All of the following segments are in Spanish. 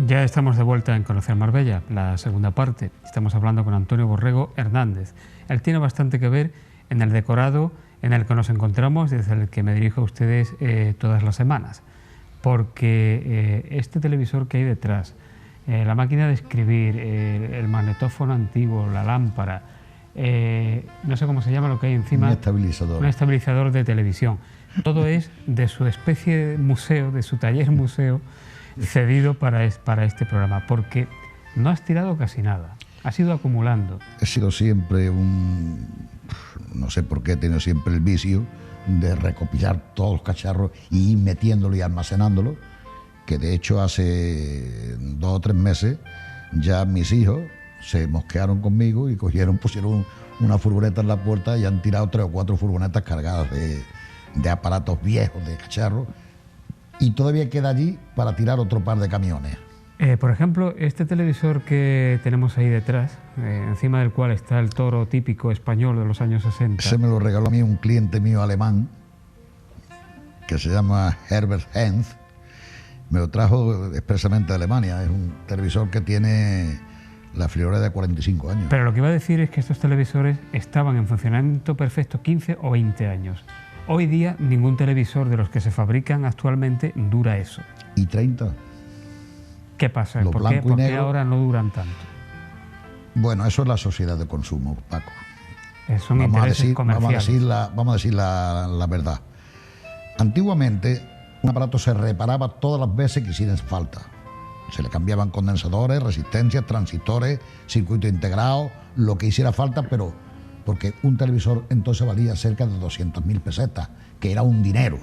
Ya estamos de vuelta en Conocer Marbella, la segunda parte. Estamos hablando con Antonio Borrego Hernández. Él tiene bastante que ver en el decorado en el que nos encontramos, desde el que me dirijo a ustedes todas las semanas. Porque este televisor que hay detrás, la máquina de escribir, el magnetófono antiguo, la lámpara, no sé cómo se llama lo que hay encima. Un estabilizador de televisión. Todo es de su especie de museo, de su taller museo, cedido para este programa, porque no has tirado casi nada, has ido acumulando. He sido siempre no sé por qué he tenido siempre el vicio de recopilar todos los cacharros y ir metiéndolo y almacenándolo, que de hecho hace 2 o 3 meses ya mis hijos se mosquearon conmigo y pusieron una furgoneta en la puerta y han tirado 3 o 4 furgonetas cargadas de aparatos viejos, de cacharros, y todavía queda allí para tirar otro par de camiones. Por ejemplo, este televisor que tenemos ahí detrás, encima del cual está el toro típico español de los años 60. Ese me lo regaló a mí un cliente mío alemán, que se llama Herbert Hens. Me lo trajo expresamente de Alemania. Es un televisor que tiene la friolera de 45 años. Pero lo que iba a decir es que estos televisores estaban en funcionamiento perfecto 15 o 20 años. Hoy día ningún televisor de los que se fabrican actualmente dura eso. ¿Y 30? ¿Qué pasa? ¿Por qué ahora no duran tanto? Bueno, eso es la sociedad de consumo, Paco. Son intereses comerciales. Vamos a decir la verdad. Antiguamente un aparato se reparaba todas las veces que hiciera falta. Se le cambiaban condensadores, resistencias, transistores, circuito integrado, lo que hiciera falta, pero porque un televisor entonces valía cerca de 200.000 pesetas, que era un dinero.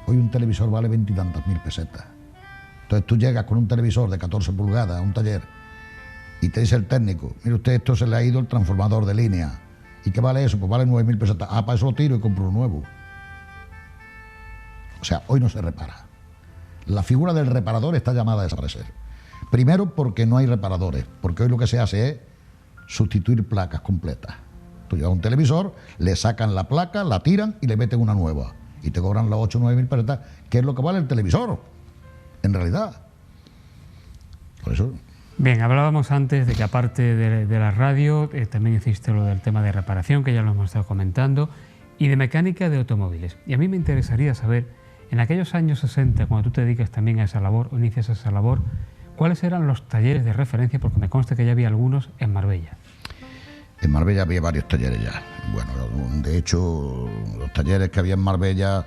Hoy un televisor vale 20 y tantas mil pesetas. Entonces tú llegas con un televisor de 14 pulgadas a un taller y te dice el técnico: mire usted, esto se le ha ido el transformador de línea. ¿Y qué vale eso? Pues vale 9.000 pesetas. Ah, para eso lo tiro y compro uno nuevo. O sea, hoy no se repara. La figura del reparador está llamada a desaparecer. Primero porque no hay reparadores, porque hoy lo que se hace es sustituir placas completas. Tú llevas un televisor, le sacan la placa, la tiran y le meten una nueva. Y te cobran las 8 o 9.000 pesetas, que es lo que vale el televisor, en realidad. Por eso... Bien, hablábamos antes de que aparte de la radio, también hiciste lo del tema de reparación, que ya lo hemos estado comentando, y de mecánica de automóviles. Y a mí me interesaría saber, en aquellos años 60, cuando tú te dedicas también a esa labor, o inicias esa labor, ¿cuáles eran los talleres de referencia? Porque me consta que ya había algunos en Marbella. En Marbella había varios talleres ya. Bueno, de hecho, los talleres que había en Marbella,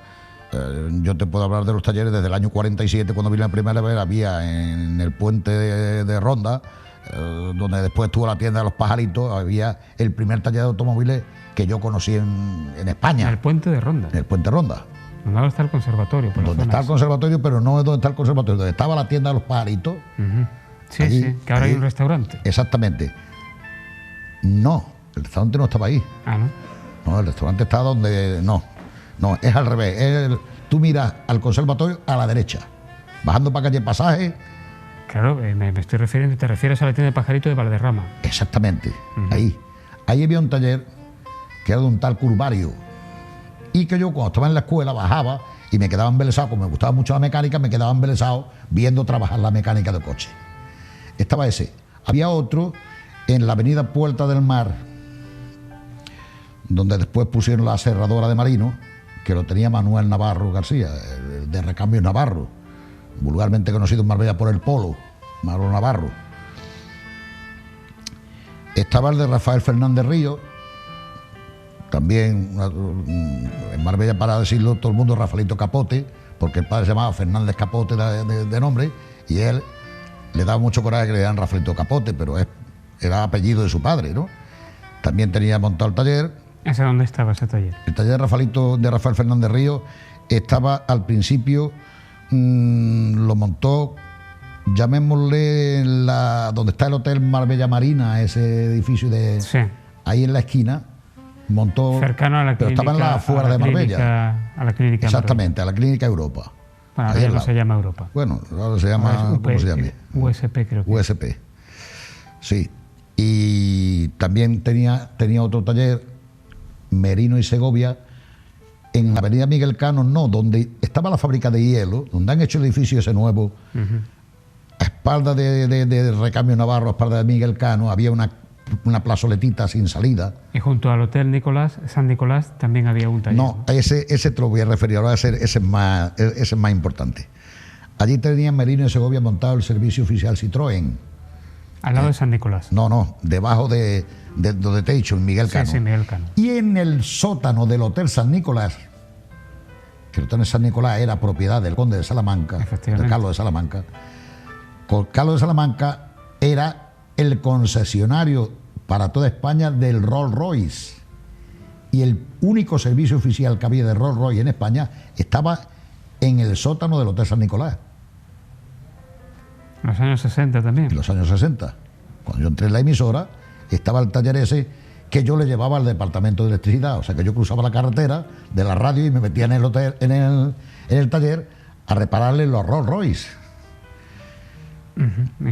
yo te puedo hablar de los talleres desde el año 47, cuando vine la primera vez. Había en el puente de Ronda, donde después estuvo la tienda de los pajaritos, había el primer taller de automóviles que yo conocí en España. ¿En el puente de Ronda? En el puente de Ronda. Donde ahora está el conservatorio. Donde está el conservatorio, pero no es donde está el conservatorio, donde estaba la tienda de los pajaritos. Sí, allí, sí, que ahora hay un restaurante. Exactamente. No, el restaurante no estaba ahí. Ah, ¿no? No, el restaurante está donde... No, es al revés. Tú miras al conservatorio a la derecha, bajando para calle Pasaje. Claro, me estoy refiriendo, te refieres a la tienda de pajarito de Valderrama. Exactamente, Ahí había un taller que era de un tal Curvario, y que yo cuando estaba en la escuela bajaba y me quedaba embelesado, como me gustaba mucho la mecánica, me quedaba embelesado viendo trabajar la mecánica del coche. Estaba ese. Había otro en la avenida Puerta del Mar, donde después pusieron la aserradora de Marino, que lo tenía Manuel Navarro García, el de Recambios Navarro, vulgarmente conocido en Marbella por el Polo, Manuel Navarro. Estaba el de Rafael Fernández Ríos, también en Marbella, para decirlo todo el mundo, Rafaelito Capote, porque el padre se llamaba Fernández Capote de nombre, y él le daba mucho coraje que le dieran Rafaelito Capote, pero era apellido de su padre, ¿no? También tenía montado el taller. ¿Ese dónde estaba ese taller? El taller de Rafael Fernández Ríos estaba al principio, lo montó, llamémosle donde está el Hotel Marbella Marina, ese edificio sí, ahí en la esquina, montó... Cercano a la clínica... Pero estaba en la afuera de Marbella. A la clínica. Exactamente, a la clínica Europa. Bueno, ahora no se llama Europa. Bueno, ahora se llama... ¿Cómo se llama? USP, creo que. USP, sí. Y también tenía otro taller, Merino y Segovia, en la avenida Miguel Cano, donde estaba la fábrica de hielo, donde han hecho el edificio ese nuevo, a espalda de Recambio Navarro, a espalda de Miguel Cano, había una plazoletita sin salida. Y junto al Hotel San Nicolás también había un taller. No, ese te lo voy a referir ahora, ese es más importante. Allí tenía Merino y Segovia montado el servicio oficial Citroën. Al lado de San Nicolás. No, debajo de donde te he dicho, en Miguel Cano. Sí, Miguel Cano. Y en el sótano del Hotel San Nicolás, que el Hotel San Nicolás era propiedad del conde de Salamanca, de Carlos de Salamanca. Carlos de Salamanca era el concesionario para toda España del Rolls Royce. Y el único servicio oficial que había de Rolls Royce en España estaba en el sótano del Hotel San Nicolás. En los años 60 también. En los años 60. Cuando yo entré en la emisora, estaba el taller ese que yo le llevaba al departamento de electricidad. O sea que yo cruzaba la carretera de la radio y me metía en el hotel, en el taller a repararle los Rolls Royce.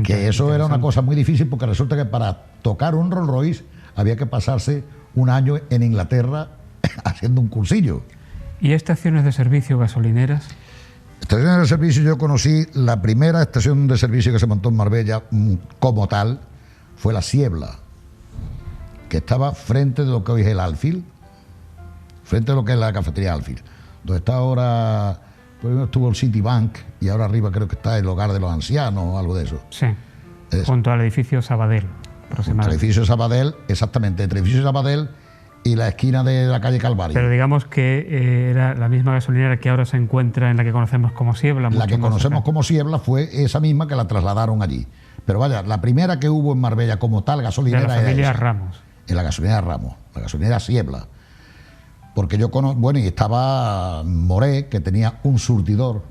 Que eso era una cosa muy difícil, porque resulta que para tocar un Rolls Royce había que pasarse un año en Inglaterra haciendo un cursillo. ¿Y estaciones de servicio gasolineras? Estaciones de servicio, yo conocí la primera estación de servicio que se montó en Marbella como tal, fue la Siebla, que estaba frente de lo que hoy es el Alfil, frente de lo que es la cafetería Alfil, donde está ahora, primero estuvo el Citibank y ahora arriba creo que está el Hogar de los Ancianos o algo de eso. Sí, junto al edificio Sabadell, aproximadamente. El edificio Sabadell, exactamente, entre el edificio Sabadell y la esquina de la calle Calvario. Pero digamos que era la misma gasolinera que ahora se encuentra en la que conocemos como Siebla. La que conocemos como Siebla fue esa misma que la trasladaron allí. Pero vaya, la primera que hubo en Marbella como tal gasolinera de la familia era esa, Ramos. En la gasolinera Ramos, la gasolinera Siebla. Porque yo conozco, bueno, y estaba Moré, que tenía un surtidor.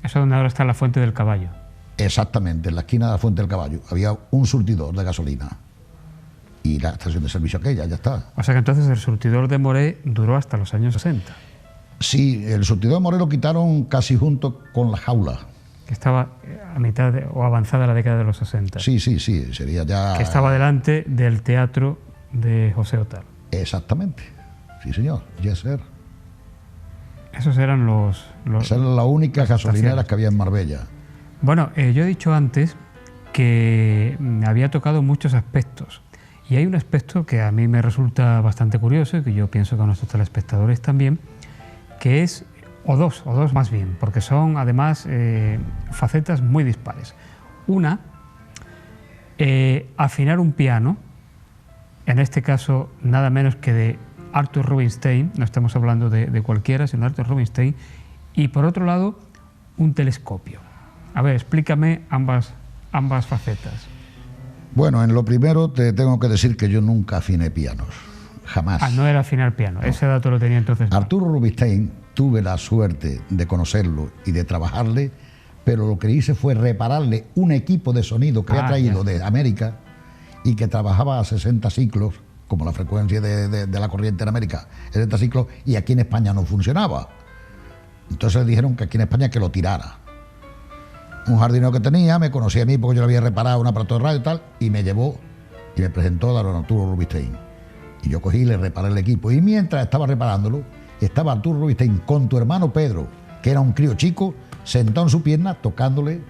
Eso es donde ahora está la Fuente del Caballo. Exactamente, en la esquina de la Fuente del Caballo. Había un surtidor de gasolina. Y la estación de servicio aquella, ya está. O sea que entonces el surtidor de Moré duró hasta los años 60. Sí, el surtidor de Moré lo quitaron casi junto con la jaula. Que estaba a mitad o avanzada la década de los 60. Sí, sería ya... Que estaba delante del teatro de José Otal. Exactamente, sí señor, yes sir. Esos eran los Esas eran las únicas gasolineras que había en Marbella. Bueno, yo he dicho antes que había tocado muchos aspectos. Y hay un aspecto que a mí me resulta bastante curioso y que yo pienso que a nuestros telespectadores también, que es, o dos más bien, porque son además facetas muy dispares. Una, afinar un piano, en este caso nada menos que de Arthur Rubinstein, no estamos hablando de cualquiera, sino de Arthur Rubinstein, y por otro lado, un telescopio. A ver, explícame ambas facetas. Bueno, en lo primero te tengo que decir que yo nunca afiné pianos, jamás. No era afinar piano, no. Ese dato lo tenía entonces. Arturo Rubinstein, tuve la suerte de conocerlo y de trabajarle, pero lo que hice fue repararle un equipo de sonido que había traído de América y que trabajaba a 60 ciclos, como la frecuencia de la corriente en América, 60 ciclos, y aquí en España no funcionaba. Entonces dijeron que aquí en España que lo tirara. Un jardinero que tenía me conocía a mí porque yo le había reparado un aparato de radio y tal, y me llevó y me presentó a don Arturo Rubinstein. Y yo cogí y le reparé el equipo. Y mientras estaba reparándolo, estaba Arturo Rubinstein con tu hermano Pedro, que era un crío chico, sentado en su pierna tocándole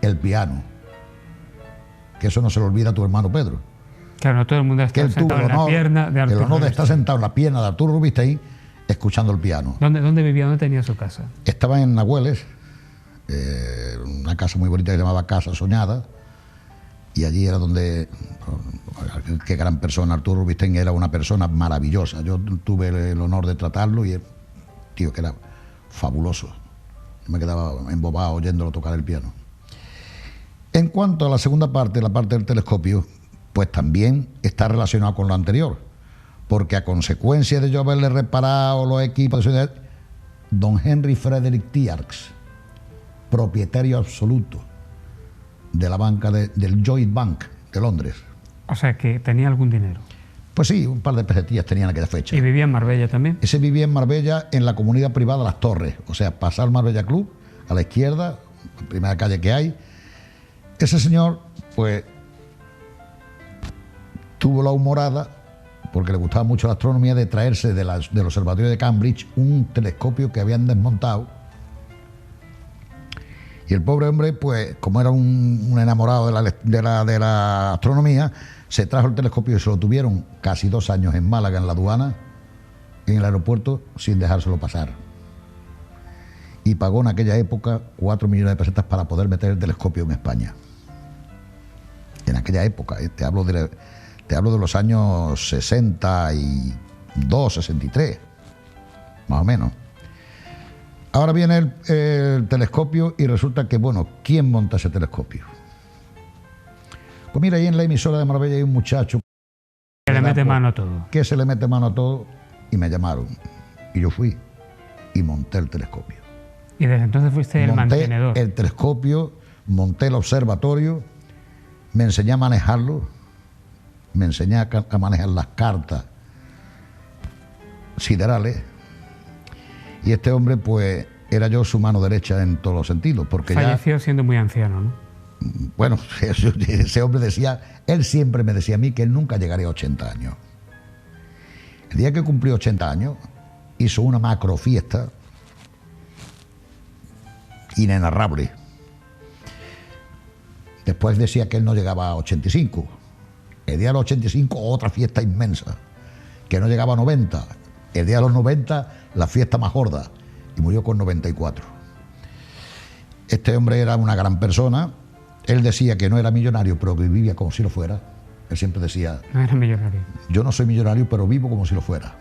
el piano. Que eso no se le olvida a tu hermano Pedro. Claro, no todo el mundo está sentado en la pierna de Arturo Rubinstein. El honor de estar sentado en la pierna de Arturo Rubinstein escuchando el piano. ¿Dónde vivía? ¿Dónde tenía su casa? Estaba en Nahueles, una casa muy bonita que se llamaba Casa Soñada, y allí era donde, qué gran persona, Arturo Rubinstein era una persona maravillosa. Yo tuve el honor de tratarlo y, tío, que era fabuloso. Yo me quedaba embobado oyéndolo tocar el piano. En cuanto a la segunda parte, la parte del telescopio, pues también está relacionado con lo anterior, porque a consecuencia de yo haberle reparado los equipos de seguridad, don Henry Frederick Tiarks, propietario absoluto de la banca del Lloyd Bank de Londres. O sea, que tenía algún dinero. Pues sí, un par de pesetillas tenía en aquella fecha. ¿Y vivía en Marbella también? Ese vivía en Marbella, en la comunidad privada Las Torres, o sea, pasar Marbella Club, a la izquierda, la primera calle que hay. Ese señor, pues, tuvo la humorada, porque le gustaba mucho la astronomía, de traerse del Observatorio de Cambridge un telescopio que habían desmontado Y el pobre hombre, pues, como era un enamorado de la astronomía, se trajo el telescopio y se lo tuvieron casi 2 años en Málaga, en la aduana, en el aeropuerto, sin dejárselo pasar. Y pagó en aquella época 4 millones de pesetas para poder meter el telescopio en España. En aquella época, te hablo de los años 62, 63, más o menos. Ahora viene el telescopio y resulta que, bueno, ¿quién monta ese telescopio? Pues mira, ahí en la emisora de Marbella hay un muchacho que le mete mano a todo. Que se le mete mano a todo, y me llamaron. Y yo fui y monté el telescopio. Y desde entonces fuiste el mantenedor. Monté el telescopio, monté el observatorio, me enseñé a manejarlo, me enseñé a manejar las cartas siderales. Y este hombre, pues, era yo su mano derecha en todos los sentidos. Porque falleció siendo muy anciano, ¿no? Bueno, ese hombre decía, él siempre me decía a mí que él nunca llegaría a 80 años. El día que cumplió 80 años, hizo una macro fiesta inenarrable. Después decía que él no llegaba a 85. El día de los 85, otra fiesta inmensa, que no llegaba a 90. El día de los 90, la fiesta más gorda, y murió con 94. Este hombre era una gran persona. Él decía que no era millonario, pero que vivía como si lo fuera. Él siempre decía... No era millonario. Yo no soy millonario, pero vivo como si lo fuera.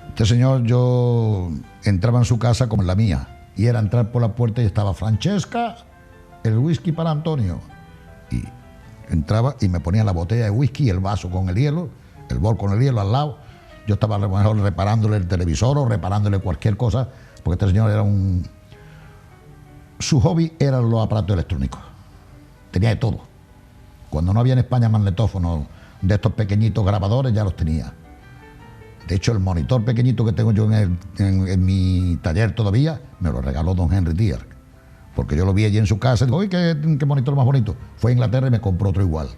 Este señor, yo entraba en su casa como en la mía, y era entrar por la puerta y estaba: Francesca, el whisky para Antonio. Y entraba y me ponía la botella de whisky, el vaso con el hielo, el bol con el hielo al lado. Yo estaba a lo mejor reparándole el televisor o reparándole cualquier cosa, porque este señor era su hobby eran los aparatos electrónicos. Tenía de todo. Cuando no había en España magnetófonos de estos pequeñitos grabadores, ya los tenía. De hecho, el monitor pequeñito que tengo yo en mi taller todavía, me lo regaló don Henry Díaz, porque yo lo vi allí en su casa y digo: uy, qué monitor más bonito. Fue a Inglaterra y me compró otro igual.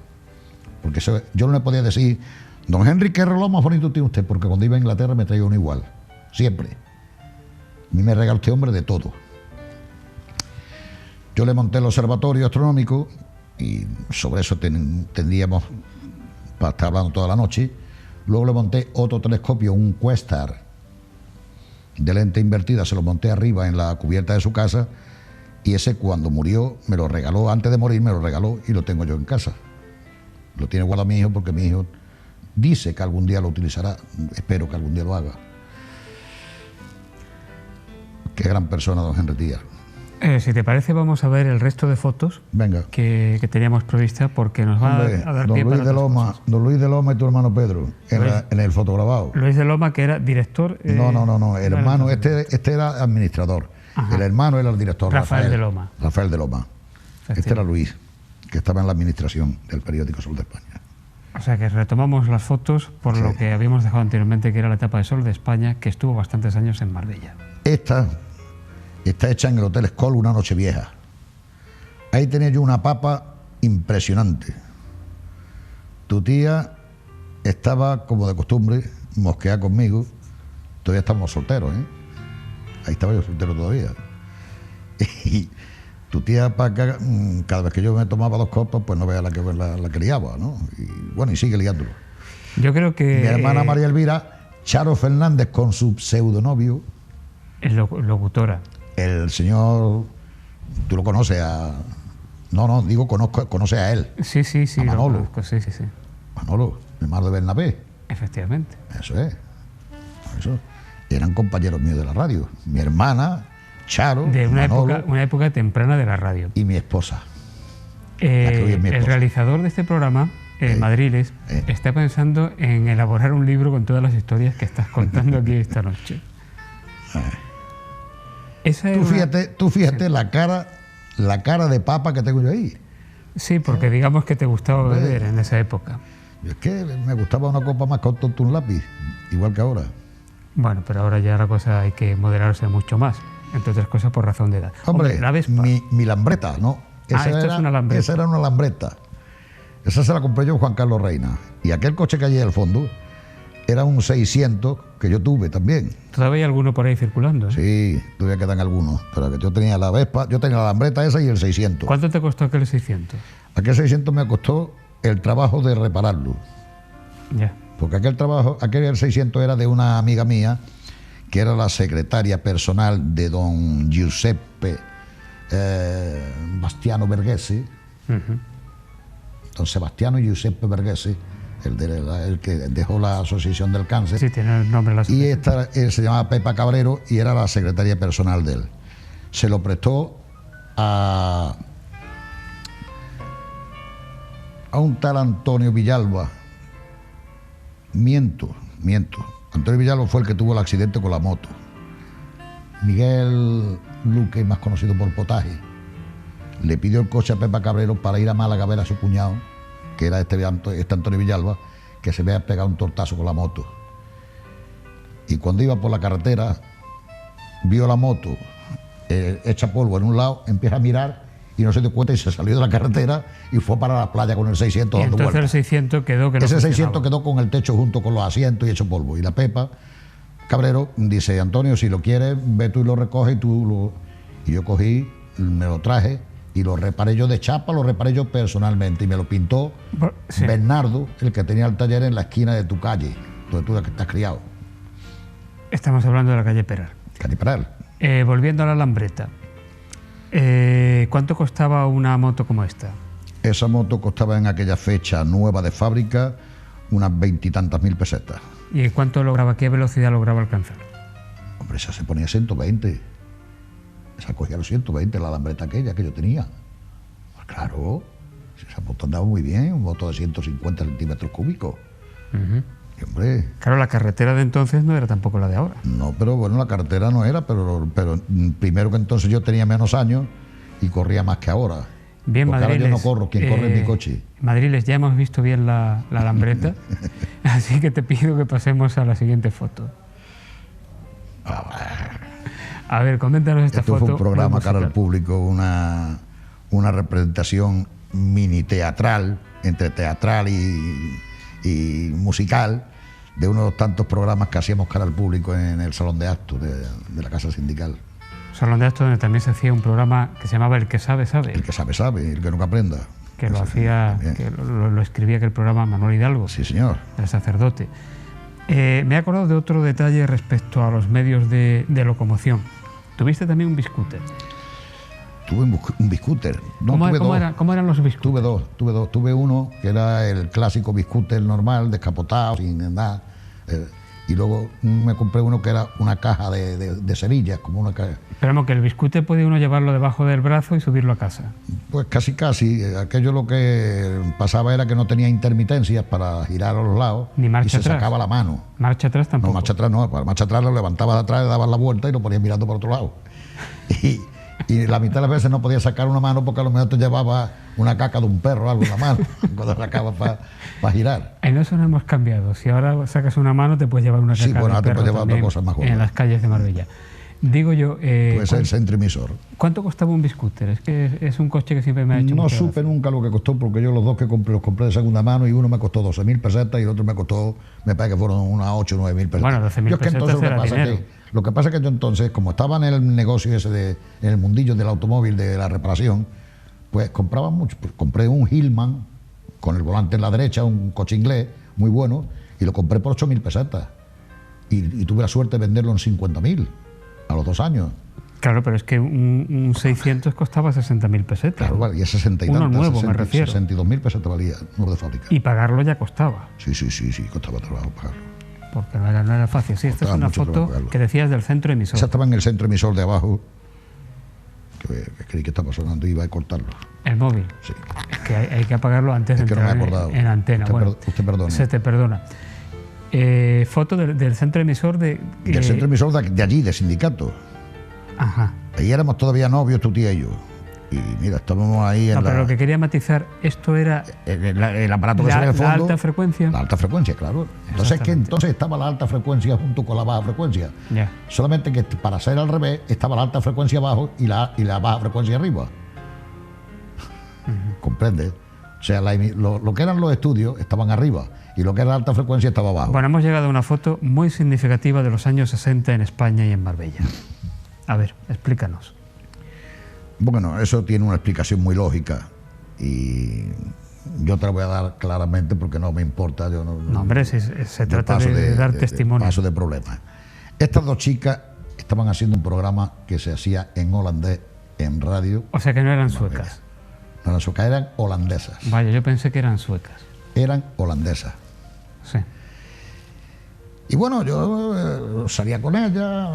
Porque yo no le podía decir: don Henry, ¿qué reloj más bonito tiene usted? Porque cuando iba a Inglaterra me traía uno igual. Siempre. A mí me regaló este hombre de todo. Yo le monté el observatorio astronómico y sobre eso tendríamos para estar hablando toda la noche. Luego le monté otro telescopio, un Questar de lente invertida, se lo monté arriba en la cubierta de su casa, y ese, cuando murió, me lo regaló, antes de morir me lo regaló, y lo tengo yo en casa. Lo tiene guardado mi hijo, porque mi hijo dice que algún día lo utilizará. Espero que algún día lo haga. Qué gran persona, don Henry Díaz. Si te parece, vamos a ver el resto de fotos. Venga. Que teníamos prevista, porque nos va a dar don pie Luis para de Loma, don Luis de Loma y tu hermano Pedro, en el fotograbado. Luis de Loma, que era director. No, hermano, este era administrador. Ajá. El hermano era el director, Rafael de Loma. Rafael de Loma. Este era Luis, que estaba en la administración del periódico Sol de España. O sea que retomamos las fotos por lo que habíamos dejado anteriormente, que era la etapa de Sol de España, que estuvo bastantes años en Marbella. Esta está hecha en el Hotel Skoll una noche vieja. Ahí tenía yo una papa impresionante. Tu tía estaba, como de costumbre, mosqueada conmigo. Todavía estamos solteros, ¿eh? Ahí estaba yo soltero todavía. Y tu tía, cada vez que yo me tomaba 2 copas, pues no veas la que liaba, ¿no? Y bueno, y sigue liándolo. Yo creo que... Mi hermana María Elvira, Charo Fernández con su pseudonovio. Es locutora. El señor, tú lo conoces a... No, digo, conoce a él. Sí, a Manolo. Lo conozco, sí. Manolo, hermano de Bernabé. Efectivamente. Eso es. Eso. Eran compañeros míos de la radio. Mi hermana, Charo, de Manolo, una época temprana de la radio. Y mi esposa. El realizador de este programa, Madriles, está pensando en elaborar un libro con todas las historias que estás contando aquí esta noche. Tú fíjate la cara de papa que tengo yo ahí. Sí, porque digamos que te gustaba beber en esa época. Es que me gustaba una copa más con tonto un lápiz, igual que ahora. Bueno, pero ahora ya la cosa hay que moderarse mucho más, entre otras cosas por razón de edad. Hombre, la Vespa. Mi lambreta, ¿no? Esa es una lambreta. Esa era una lambreta. Esa se la compré yo a Juan Carlos Reina. Y aquel coche que hay ahí al fondo, era un 600 que yo tuve también. Todavía hay alguno por ahí circulando, ¿eh? Sí, todavía quedan algunos, pero que yo tenía la Vespa, yo tenía la Lambretta esa y el 600. ¿Cuánto te costó aquel 600? Aquel 600 me costó el trabajo de repararlo. Ya. Porque aquel 600 era de una amiga mía, que era la secretaria personal de don Giuseppe Bastiano Verghese, don Sebastiano Giuseppe Verghese, el que dejó la Asociación del Cáncer. Sí, tiene el nombre de la Y asociación. él se llamaba Pepa Cabrero y era la secretaria personal de él. Se lo prestó a un tal Antonio Villalba. Miento. Antonio Villalba fue el que tuvo el accidente con la moto. Miguel Luque, más conocido por Potaje, le pidió el coche a Pepa Cabrero para ir a Málaga a ver a su cuñado, que era este Antonio Villalba, que se había pegado un tortazo con la moto. Y cuando iba por la carretera, vio la moto hecha polvo en un lado, empieza a mirar y no se dio cuenta y se salió de la carretera y fue para la playa con el 600 Y dando entonces vueltas. el 600 quedó que no Ese 600 funcionaba. quedó con el techo junto con los asientos y hecho polvo. Y la Pepa Cabrero dice: Antonio, si lo quieres, ve tú y lo recoges y yo cogí, me lo traje y lo reparé yo de chapa, lo reparé yo personalmente y me lo pintó Sí. Bernardo, el que tenía el taller en la esquina de tu calle, donde tú estás criado, Estamos hablando de la calle Peral. Caniparal. Volviendo a la Lambretta. ¿Cuánto costaba una moto como esta? Esa moto costaba en aquella fecha nueva de fábrica unas 20 y tantas mil pesetas. ¿Y cuánto lograba? ¿Qué velocidad lograba alcanzar? Hombre, esa se ponía 120. Esa cogía los 120, la Lambretta aquella que yo tenía. Pues claro, esa moto andaba muy bien, un moto de 150 centímetros cúbicos. Y hombre, Claro, la carretera de entonces no era tampoco la de ahora. no, pero bueno, la carretera no era, pero primero que entonces yo tenía menos años y corría más que ahora. Bien, Porque ahora yo Madriles, no corro, quien corre es mi coche. Madriles, ya hemos visto bien la Lambretta, así que te pido que pasemos a la siguiente foto. A ver, coméntanos esta Esto foto. fue un programa muy cara al musical. público, una representación mini teatral, entre teatral y musical, de uno de los tantos programas que hacíamos cara al público en el salón de actos de la Casa Sindical. Salón de actos donde también se hacía un programa que se llamaba El que sabe, sabe, El que sabe, sabe, el que nunca aprenda. que lo Ese hacía, también. que lo escribía aquel programa Manuel Hidalgo, Sí, señor. el sacerdote. Me he acordado de otro detalle respecto a los medios de locomoción. Tuviste también un biscúter. Tuve un biscúter. No, tuve dos. ¿Cómo eran los biscúteres? Tuve dos. Tuve uno que era el clásico biscúter normal, descapotado, sin nada. Y luego me compré uno que era una caja de cerillas, como una caja. Esperamos que el biscúter puede uno llevarlo debajo del brazo y subirlo a casa. Pues casi. Aquello lo que pasaba era que no tenía intermitencias para girar a los lados. Ni marcha y se atrás. sacaba la mano. Marcha atrás tampoco. No, marcha atrás no. Para marcha atrás lo levantabas de atrás, le dabas la vuelta y lo ponías mirando por otro lado. Y la mitad de las veces no podías sacar una mano porque a lo mejor te llevaba una caca de un perro o algo en la mano cuando sacabas para girar. En eso no hemos cambiado. Si ahora sacas una mano te puedes llevar una Sí, caca bueno, de ahora te perro puedes llevar otras también cosas más gordas. en las calles de Marbella. Digo yo, Puede ser el centro emisor. ¿cuánto costaba un biscúter? Es que es un coche que siempre me ha hecho No mucha supe gracia. nunca lo que costó porque yo los dos que compré los compré de segunda mano y uno me costó 12.000 pesetas y el otro me costó, me parece que fueron unas 8 o 9.000 pesetas. Bueno, 12.000 Yo es que pesetas entonces era dinero. lo que pasa es que yo entonces, como estaba en el negocio ese en el mundillo del automóvil, de la reparación, pues compraba mucho. Pues compré un Hillman con el volante en la derecha, un coche inglés muy bueno, y lo compré por 8.000 pesetas. Y tuve la suerte de venderlo en 50.000 a los 2 años. Claro, pero es que un 600 costaba 60.000 pesetas. Claro, vale, y es 60 y Uno tantas, nuevo, me refiero. 62.000 pesetas valía, nuevo de fábrica. Y pagarlo ya costaba, Sí, costaba trabajo pagarlo. porque no era fácil. Sí, esta es Costaba una mucho foto trabajo pagarlo. que decías del centro emisor. Esa estaba en el centro emisor de abajo, que creí que estaba sonando y iba a cortarlo. El móvil. Sí. Es que hay que apagarlo antes de Es que no me he entrar acordado. en antena. Usted Bueno, usted perdone. se te perdona. Foto del centro emisor de... Del centro emisor de allí, de sindicato. Ajá. Ahí éramos todavía novios, tu tía y yo. Y mira, estábamos ahí en No, pero la, lo que quería matizar, esto era el aparato que se ve en la el fondo. alta frecuencia. La alta frecuencia, claro. Entonces es que Exactamente. entonces estaba la alta frecuencia junto con la baja frecuencia. Ya. Solamente que para ser al revés estaba la alta frecuencia abajo y la baja frecuencia arriba. ¿Comprende? O sea, lo que eran los estudios estaban arriba y lo que era alta frecuencia estaba abajo. Bueno, hemos llegado a una foto muy significativa de los años 60 en España y en Marbella. A ver, explícanos. Bueno, eso tiene una explicación muy lógica y yo te la voy a dar claramente porque no me importa. Yo no, hombre, si se trata de dar testimonio. Paso de problemas. Estas dos chicas estaban haciendo un programa que se hacía en holandés en radio. O sea que no eran suecas. No eran suecas, eran holandesas. Vaya, yo pensé que eran suecas. Eran holandesas. Sí. Y bueno, yo salía con ella.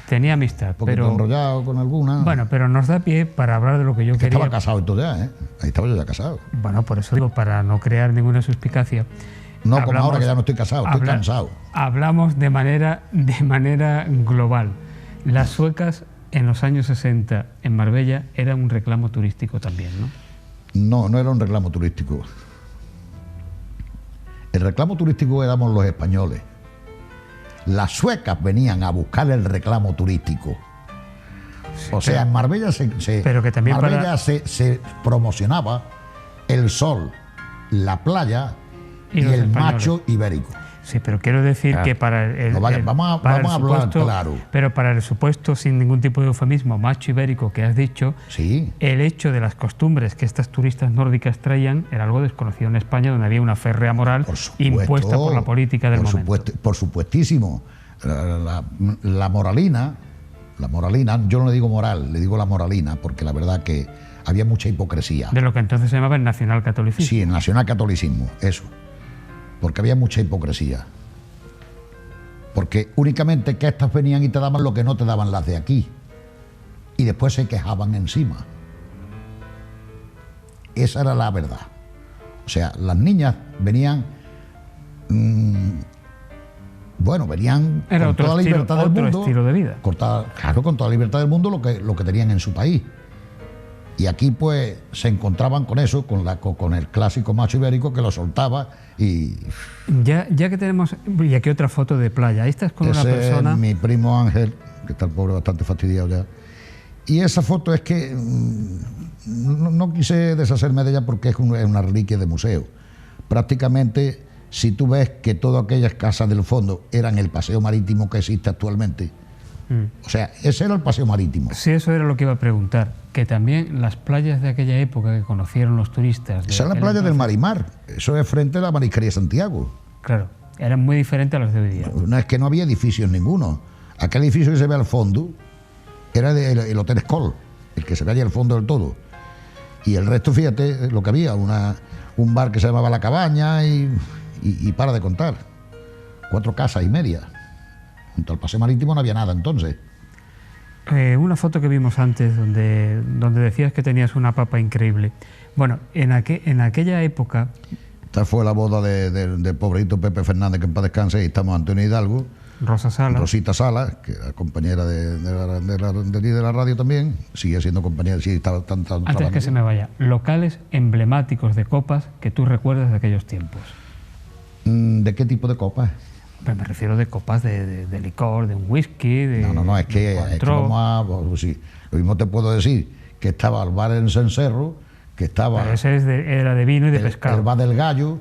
Tenía amistad, pero enrollado con alguna. Bueno, pero nos da pie para hablar de lo que yo quería. Estaba casado y todo ya, ¿eh? Ahí estaba yo ya casado. Bueno, por eso digo, para no crear ninguna suspicacia. No, como ahora que ya no estoy casado, estoy cansado. Hablamos de manera global. Las suecas en los años 60 en Marbella eran un reclamo turístico también, ¿no? No, no era un reclamo turístico. El reclamo turístico éramos los españoles. Las suecas venían a buscar el reclamo turístico. Sí, o sea, en Marbella se promocionaba el sol, la playa y el macho ibérico. Sí, pero quiero decir que para vamos a hablar claro. Pero para el supuesto, sin ningún tipo de eufemismo, macho ibérico que has dicho, sí, el hecho de las costumbres que estas turistas nórdicas traían era algo desconocido en España, donde había una férrea moral impuesta por la política del momento. Por supuestísimo. La moralina, yo no le digo moral, le digo la moralina, porque la verdad que había mucha hipocresía. De lo que entonces se llamaba el nacionalcatolicismo. Sí, el nacionalcatolicismo, eso. Porque había mucha hipocresía. Porque únicamente que estas venían y te daban lo que no te daban las de aquí. Y después se quejaban encima. Esa era la verdad. O sea, las niñas venían... venían era con toda la libertad del mundo. Otro estilo de vida. Con toda la libertad del mundo lo que tenían en su país. Y aquí pues se encontraban con eso, con el clásico macho ibérico que lo soltaba y... Ya que tenemos... Y aquí otra foto de playa. Ahí estás con una persona... Es mi primo Ángel, que está el pobre bastante fastidiado ya. Y esa foto es que no quise deshacerme de ella porque es una reliquia de museo. Prácticamente, si tú ves que todas aquellas casas del fondo eran el paseo marítimo que existe actualmente... O sea, ese era el paseo marítimo. Sí, eso era lo que iba a preguntar. Que también las playas de aquella época que conocieron los turistas... Esa es la playa del Marimar. Eso es frente a la Marisquería Santiago. Claro, eran muy diferentes a las de hoy día. No, es que no había edificios ninguno. Aquel edificio que se ve al fondo era el Hotel Skoll, el que se ve allá al fondo del todo. Y el resto, fíjate, lo que había, un bar que se llamaba La Cabaña y para de contar. 4 casas y media. Junto al paseo marítimo no había nada entonces. Una foto que vimos antes donde decías que tenías una papa increíble. Bueno, en aquella época... Esta fue la boda de pobrecito Pepe Fernández, que en paz descanse, y estamos Antonio Hidalgo, Rosita Sala, que era compañera de la radio también, sigue siendo compañera, sí, estaba trabajando. Antes que se me vaya, locales emblemáticos de copas que tú recuerdas de aquellos tiempos. ¿De qué tipo de copas? Pues me refiero de copas de licor, de un whisky, de... No, es que vamos sí, lo mismo te puedo decir, que estaba el bar en Cencerro, que estaba... Pero ese era de vino y de pescado. El bar del Gallo.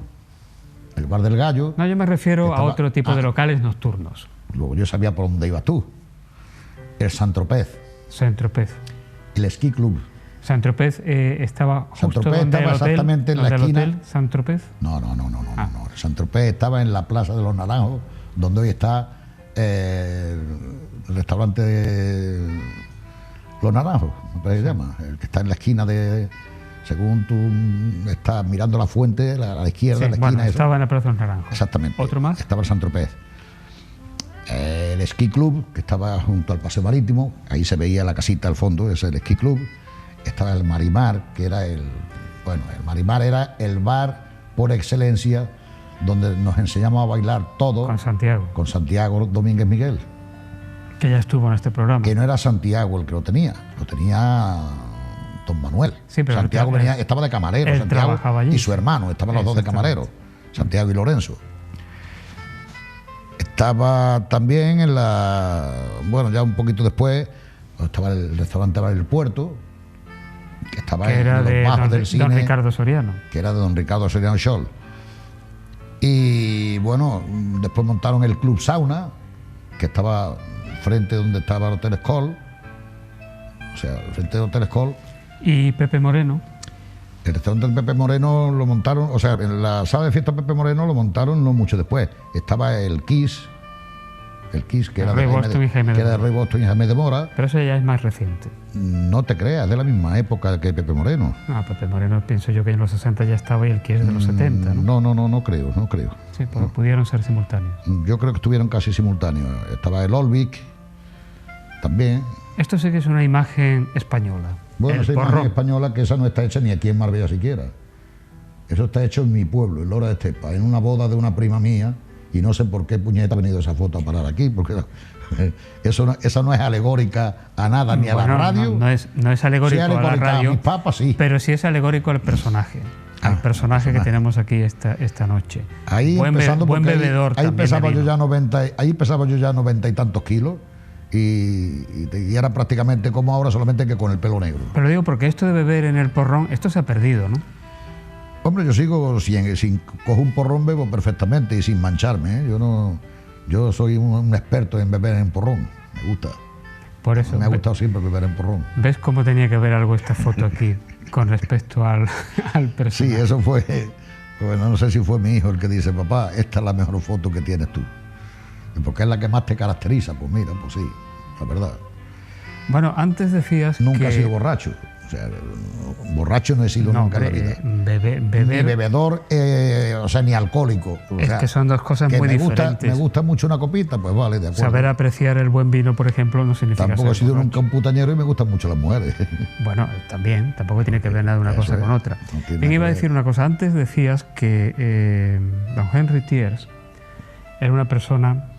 No, yo me refiero a otro tipo de locales nocturnos. Luego yo sabía por dónde ibas tú. El Saint-Tropez. Saint-Tropez. El Ski Club. Saint-Tropez estaba justo donde estaba el hotel, exactamente en la esquina. ¿El hotel Saint-Tropez? No. Saint-Tropez estaba en la Plaza de los Naranjos, donde hoy está el restaurante de Los Naranjos, ¿cómo se llama? El que está en la esquina de... Según tú estás mirando la fuente, a la izquierda, sí, la esquina... Bueno, estaba en la Plaza de los Naranjos. Exactamente. ¿Otro más? Estaba el Saint-Tropez. El Ski Club, que estaba junto al Paseo Marítimo, ahí se veía la casita al fondo, ese es el Ski Club. Estaba el Marimar, que era el Marimar era el bar por excelencia donde nos enseñamos a bailar todo. Con Santiago Domínguez Miguel. Que ya estuvo en este programa. Que no era Santiago el que lo tenía Don Manuel. Sí, pero Santiago estaba de camarero, Santiago y su hermano, estaban los dos de camarero, Santiago y Lorenzo. Estaba también ya un poquito después, estaba el restaurante Bar del Puerto, que era de los bajos del cine, Don Ricardo Soriano. Que era de Don Ricardo Soriano Scholl. Y bueno, después montaron el Club Sauna, que estaba frente donde estaba el Hotel Escol, o sea, frente del Hotel Escol. Y Pepe Moreno. El restaurante del Pepe Moreno lo montaron, o sea, en la sala de fiesta Pepe Moreno lo montaron no mucho después. Estaba el Kiss, que era de Rey Boston y Jaime de Mora. Pero eso ya es más reciente. No te creas, es de la misma época que Pepe Moreno. No, Pepe Moreno pienso yo que en los 60 ya estaba y el Kiss de los 70, ¿no? No creo. Sí, pues pudieron ser simultáneos. Yo creo que estuvieron casi simultáneos. Estaba el Olvik también. Esto sí que es una imagen española. Bueno, esa imagen española, que esa no está hecha ni aquí en Marbella siquiera. Eso está hecho en mi pueblo, en Lora de Estepa, en una boda de una prima mía, y no sé por qué puñeta ha venido esa foto a parar aquí, porque esa no es alegórica a nada, ni a la radio. No es alegórico, sí, a la radio, a mis papas, sí. Pero sí es alegórico al personaje. Al personaje que tenemos aquí esta noche. Ahí buen bebedor. Ahí pesaba yo ya 90 y tantos kilos. Y era prácticamente como ahora, solamente que con el pelo negro. Pero digo, porque esto de beber en el porrón, esto se ha perdido, ¿no? Hombre, yo sigo, sin cojo un porrón bebo perfectamente y sin mancharme, ¿eh? Yo soy un experto en beber en porrón, me gusta. Por eso. Me ha gustado siempre beber en porrón. ¿Ves cómo tenía que ver algo esta foto aquí con respecto al personaje? Sí, eso fue, bueno, no sé si fue mi hijo el que dice, papá, esta es la mejor foto que tienes tú. Porque es la que más te caracteriza. Pues mira, pues sí, la verdad. Bueno, antes decías nunca he sido borracho. O sea, borracho no he sido nunca en la vida. Beber, ni bebedor, o sea, ni alcohólico. Es que son dos cosas muy diferentes. Me gusta mucho una copita, pues vale, de acuerdo. Saber apreciar el buen vino, por ejemplo, no significa tampoco he sido borracho. nunca un putañero y me gustan mucho las mujeres. Bueno, también, tampoco tiene que ver nada de una cosa con otra. Bien, iba a decir una cosa. Antes decías que don Henry Thiers era una persona,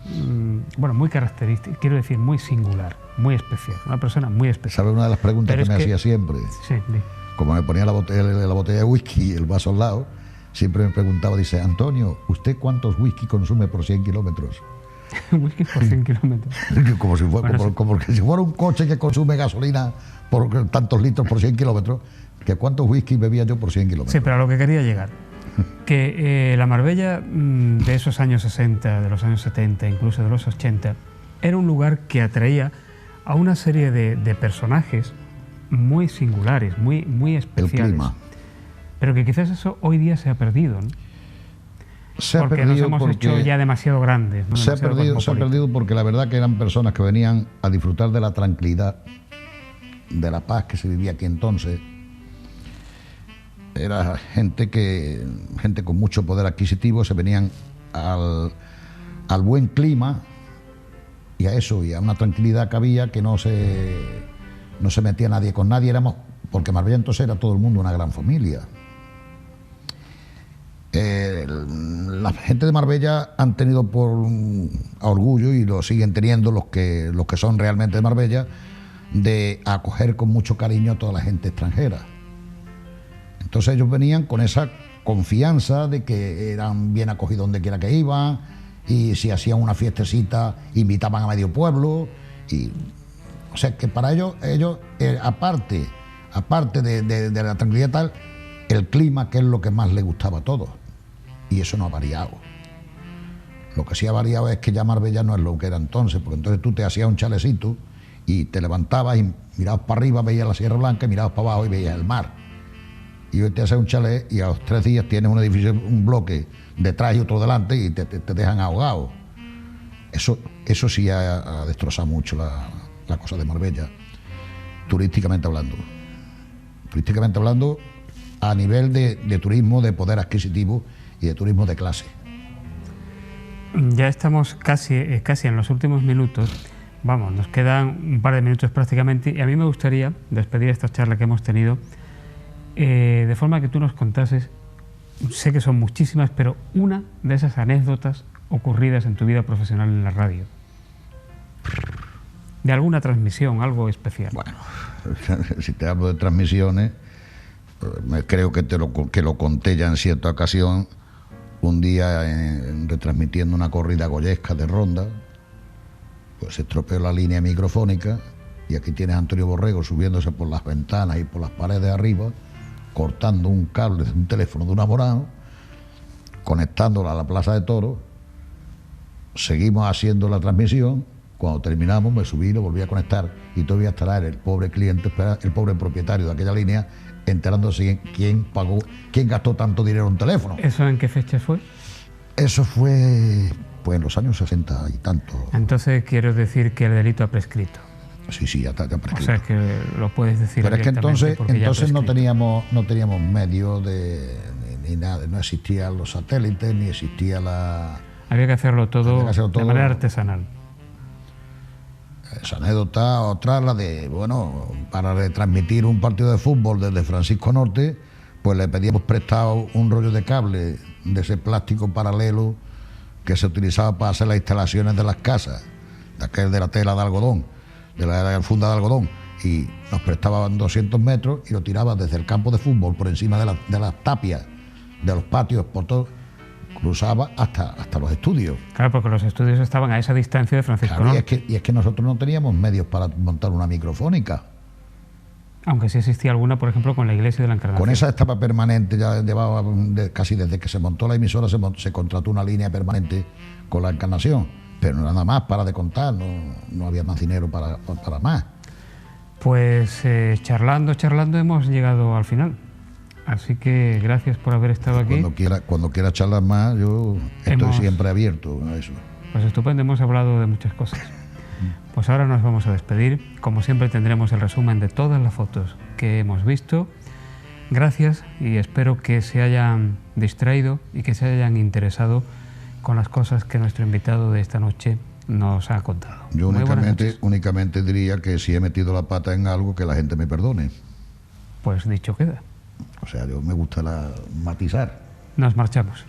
bueno, muy característica, quiero decir, muy singular, muy especial, una persona muy especial. ¿Sabe una de las preguntas que me hacía siempre? Sí, sí. Como me ponía la botella de whisky y el vaso al lado, siempre me preguntaba, dice, Antonio, ¿usted cuántos whisky consume por 100 kilómetros? Whisky por 100 kilómetros. Como si fuera, como que si fuera un coche que consume gasolina por tantos litros por 100 kilómetros, que cuántos whisky bebía yo por 100 kilómetros. Sí, pero a lo que quería llegar, que la Marbella de esos años 60, de los años 70, incluso de los 80, era un lugar que atraía a una serie de personajes muy singulares, muy especiales. El clima. Pero que quizás eso hoy día se ha perdido, ¿no? Porque nos hemos hecho ya demasiado grandes, ¿no? Se ha perdido porque la verdad que eran personas que venían a disfrutar de la tranquilidad, de la paz que se vivía aquí entonces. Era gente con mucho poder adquisitivo, se venían al buen clima y a eso, y a una tranquilidad que había, que no se metía nadie con nadie. Porque Marbella entonces era todo el mundo una gran familia. La gente de Marbella han tenido a orgullo, y lo siguen teniendo los que son realmente de Marbella, de acoger con mucho cariño a toda la gente extranjera. Entonces ellos venían con esa confianza de que eran bien acogidos donde quiera que iban, y si hacían una fiestecita invitaban a medio pueblo, y o sea que para ellos aparte de la tranquilidad tal, el clima, que es lo que más les gustaba a todos, y eso no ha variado. Lo que sí ha variado es que ya Marbella no es lo que era entonces, porque entonces tú te hacías un chalecito y te levantabas y mirabas para arriba, veías la Sierra Blanca, y mirabas para abajo y veías el mar. Y hoy te haces un chalet y a los 3 días tienes un edificio, un bloque detrás y otro delante, y te dejan ahogado. Eso sí ha destrozado mucho la cosa de Marbella, turísticamente hablando. Turísticamente hablando, a nivel de turismo, de poder adquisitivo y de turismo de clase. Ya estamos casi en los últimos minutos. Vamos, nos quedan un par de minutos prácticamente, y a mí me gustaría despedir esta charla que hemos tenido de forma que tú nos contases, sé que son muchísimas, pero una de esas anécdotas ocurridas en tu vida profesional en la radio. De alguna transmisión, algo especial. Bueno, si te hablo de transmisiones, creo que lo conté ya en cierta ocasión, un día retransmitiendo una corrida goyesca de ronda, pues se estropeó la línea microfónica, y aquí tienes a Antonio Borrego subiéndose por las ventanas y por las paredes de arriba, cortando un cable de un teléfono de un abonado, conectándola a la Plaza de Toros, seguimos haciendo la transmisión. Cuando terminamos me subí, lo volví a conectar y todavía estará el pobre cliente, el pobre propietario de aquella línea, enterándose quién pagó, quién gastó tanto dinero en teléfono. ¿Eso en qué fecha fue? Eso fue pues en los años 60 y tanto. Entonces quiero decir que el delito ha prescrito. Sí, ya está prescrito. O sea que lo puedes decir. Pero es que entonces no teníamos medios ni nada, no existían los satélites, ni existía la... Había que hacerlo todo de manera artesanal. Esa anécdota, otra, la de, bueno, para retransmitir un partido de fútbol desde Francisco Norte, pues le pedíamos prestado un rollo de cable de ese plástico paralelo que se utilizaba para hacer las instalaciones de las casas, de aquel de la tela de algodón, de la funda de algodón, y nos prestaban 200 metros y lo tiraba desde el campo de fútbol por encima de las tapias, de los patios, por todo, cruzaba hasta los estudios. Claro, porque los estudios estaban a esa distancia de Francisco Norte. Y es que nosotros no teníamos medios para montar una microfónica. Aunque sí existía alguna, por ejemplo, con la Iglesia de la Encarnación. Con esa estaba permanente, ya llevaba casi desde que se montó la emisora, se contrató una línea permanente con la Encarnación, pero nada más para de contar, no había más dinero para más. Pues charlando hemos llegado al final. Así que gracias por haber estado aquí. Cuando quiera charlar más, yo estoy siempre abierto a eso. Pues estupendo, hemos hablado de muchas cosas. Pues ahora nos vamos a despedir. Como siempre tendremos el resumen de todas las fotos que hemos visto. Gracias y espero que se hayan distraído y que se hayan interesado con las cosas que nuestro invitado de esta noche nos ha contado. Yo únicamente diría que si he metido la pata en algo, que la gente me perdone. Pues dicho queda. O sea, me gusta matizar. Nos marchamos.